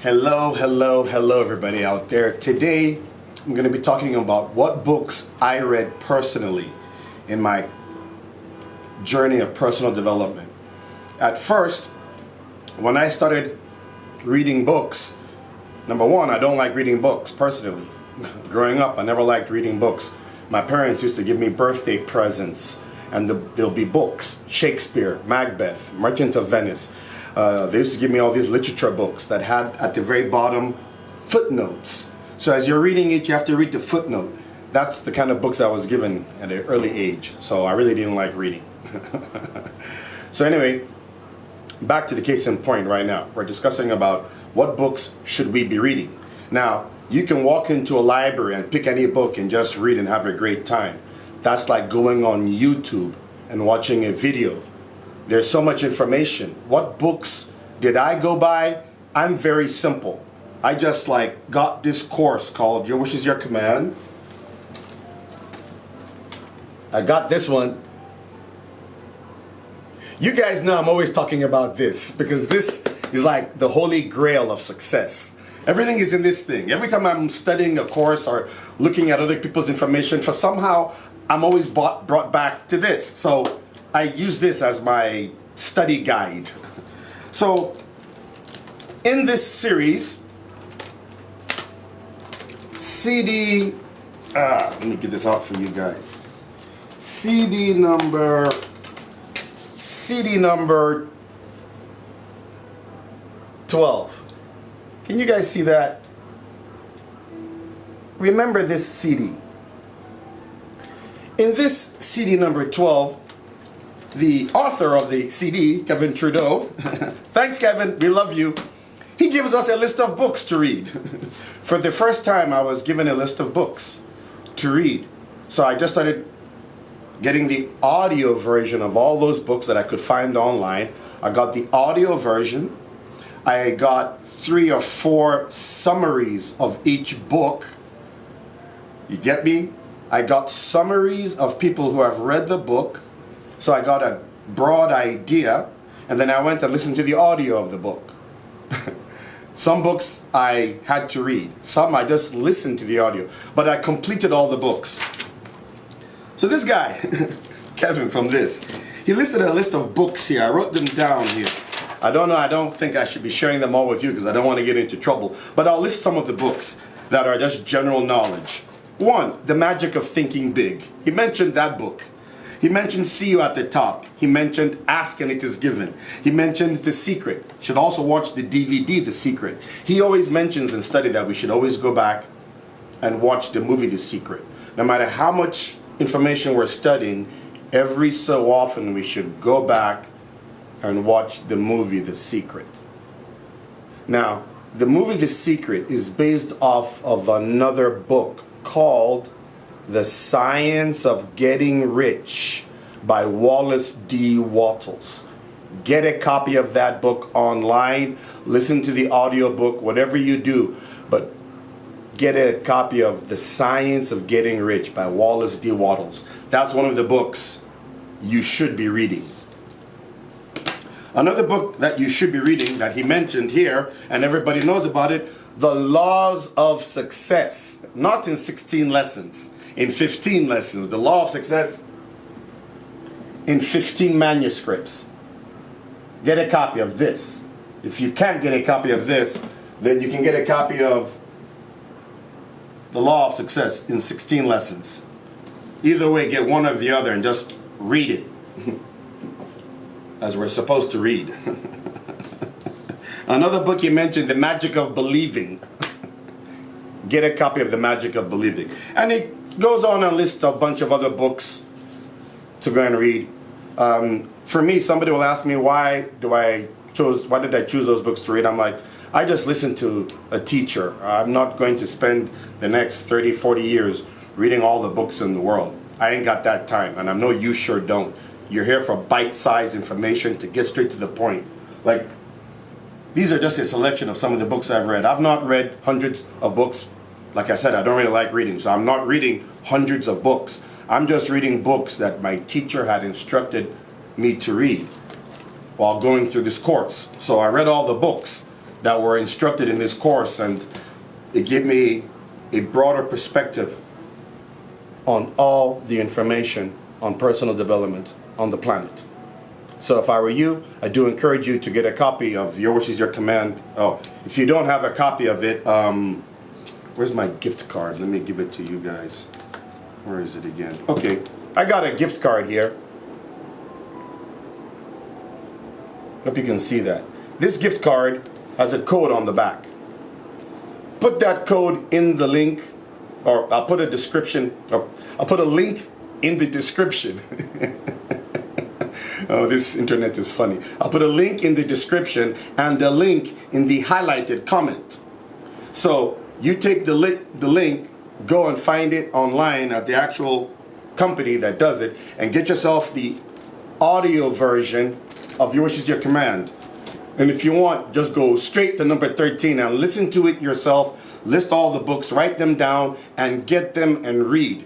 Hello everybody out there. Today I'm going to be talking about what books I read personally in my journey of personal development. At first, when I started reading books, number one, I don't like reading books personally. Growing up, I never liked reading books. My parents used to give me birthday presents and there'll be books, Shakespeare, Macbeth, Merchant of Venice. They used to give me all these literature books that had at the very bottom footnotes. So as you're reading it, you have to read the footnote. That's the kind of books I was given at an early age. So I really didn't like reading. So anyway, back to the case in point right now. We're discussing about what books should we be reading. Now, you can walk into a library and pick any book and just read and have a great time. That's like going on YouTube and watching a video. There's so much information. What books did I go by? I'm very simple. I just got this course called Your Wish is Your Command. I got this one. You guys know I'm always talking about this because this is like the holy grail of success. Everything is in this thing. Every time I'm studying a course or looking at other people's information, for somehow I'm always brought back to this. So I use this as my study guide. So in this series, let me get this out for you guys. CD number 12. Can you guys see that? Remember this CD. In this CD number 12, the author of the CD, Kevin Trudeau, thanks Kevin, we love you, he gives us a list of books to read. For the first time, I was given a list of books to read. So I just started getting the audio version of all those books that I could find online. I got the audio version. I got 3 or 4 summaries of each book. You get me? I got summaries of people who have read the book. So I got a broad idea, and then I went and listened to the audio of the book. Some books I had to read. Some I just listened to the audio. But I completed all the books. So this guy, Kevin from this, he listed a list of books here. I wrote them down here. I don't think I should be sharing them all with you because I don't want to get into trouble. But I'll list some of the books that are just general knowledge. 1, The Magic of Thinking Big. He mentioned that book. He mentioned See You at the Top. He mentioned Ask and It Is Given. He mentioned The Secret. You should also watch the DVD, The Secret. He always mentions in study that we should always go back and watch the movie, The Secret. No matter how much information we're studying, every so often we should go back and watch the movie, The Secret. Now, the movie, The Secret is based off of another book called The Science of Getting Rich by Wallace D. Wattles. Get a copy of that book online, listen to the audiobook, whatever you do, but get a copy of The Science of Getting Rich by Wallace D. Wattles. That's one of the books you should be reading. Another book that you should be reading that he mentioned here, and everybody knows about it, The Laws of Success. Not in 16 lessons. In 15 lessons, The Law of Success in 15 manuscripts. Get a copy of this. If you can't get a copy of this, then you can get a copy of The Law of Success in 16 lessons. Either way, get one or the other and just read it. As we're supposed to read. Another book he mentioned, The Magic of Believing. Get a copy of The Magic of Believing. And he goes on and lists a bunch of other books to go and read. For me, somebody will ask me why did I choose those books to read? I'm like, I just listened to a teacher. I'm not going to spend the next 30, 40 years reading all the books in the world. I ain't got that time, and I know you sure don't. You're here for bite-sized information to get straight to the point. These are just a selection of some of the books I've read. I've not read hundreds of books. Like I said, I don't really like reading, so I'm not reading hundreds of books. I'm just reading books that my teacher had instructed me to read while going through this course. So I read all the books that were instructed in this course, and it gave me a broader perspective on all the information on personal development on the planet. So if I were you, I do encourage you to get a copy of Your Wish is Your Command. Oh, if you don't have a copy of it, where's my gift card? Let me give it to you guys. Where is it again? Okay, I got a gift card here. Hope you can see that. This gift card has a code on the back. Put that code in the link, or I'll put a description, or I'll put a link in the description. Oh, this internet is funny. I'll put a link in the description and the link in the highlighted comment. So you take the link, go and find it online at the actual company that does it, and get yourself the audio version of Your Wish is Your Command. And if you want, just go straight to number 13 and listen to it yourself, list all the books, write them down, and get them and read.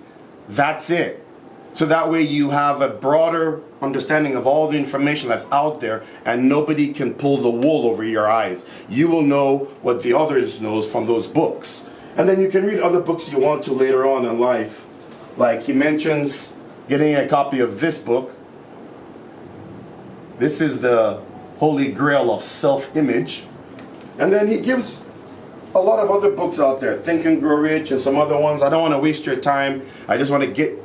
That's it. So that way you have a broader understanding of all the information that's out there, and nobody can pull the wool over your eyes. You will know what the others knows from those books. And then you can read other books you want to later on in life. Like he mentions getting a copy of this book. This is the Holy Grail of Self-Image. And then he gives a lot of other books out there, Think and Grow Rich and some other ones. I don't want to waste your time. I just want to get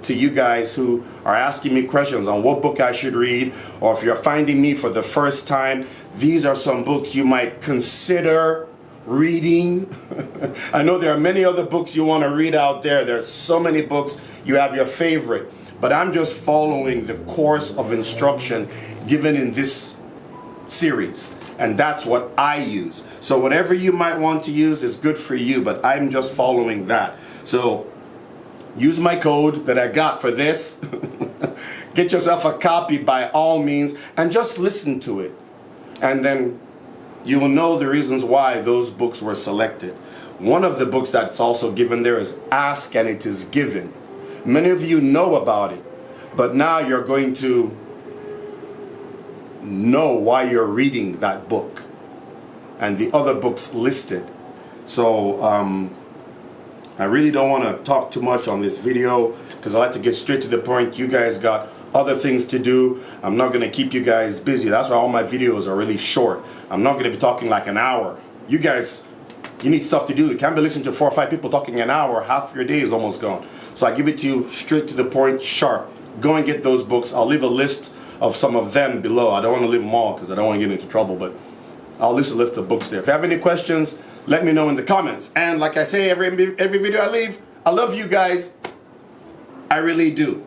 to you guys who are asking me questions on what book I should read, or if you're finding me for the first time, these are some books you might consider reading. I know there are many other books you want to read out there. There's so many books. You have your favorite. But I'm just following the course of instruction given in this series. And that's what I use. So whatever you might want to use is good for you, but I'm just following that. So use my code that I got for this. Get yourself a copy by all means and just listen to it. And then you will know the reasons why those books were selected. One of the books that's also given there is Ask and It Is Given. Many of you know about it, but now you're going to know why you're reading that book and the other books listed. So I really don't want to talk too much on this video because I like to get straight to the point. You guys got other things to do. I'm not going to keep you guys busy. That's why all my videos are really short. I'm not going to be talking like an hour. You guys, you need stuff to do. You can't be listening to 4 or 5 people talking an hour. Half your day is almost gone. So I give it to you straight to the point, sharp. Go and get those books. I'll leave a list of some of them below. I don't want to leave them all because I don't want to get into trouble, but I'll list a list of books there. If you have any questions, let me know in the comments. And like I say every video I leave, I love you guys. I really do.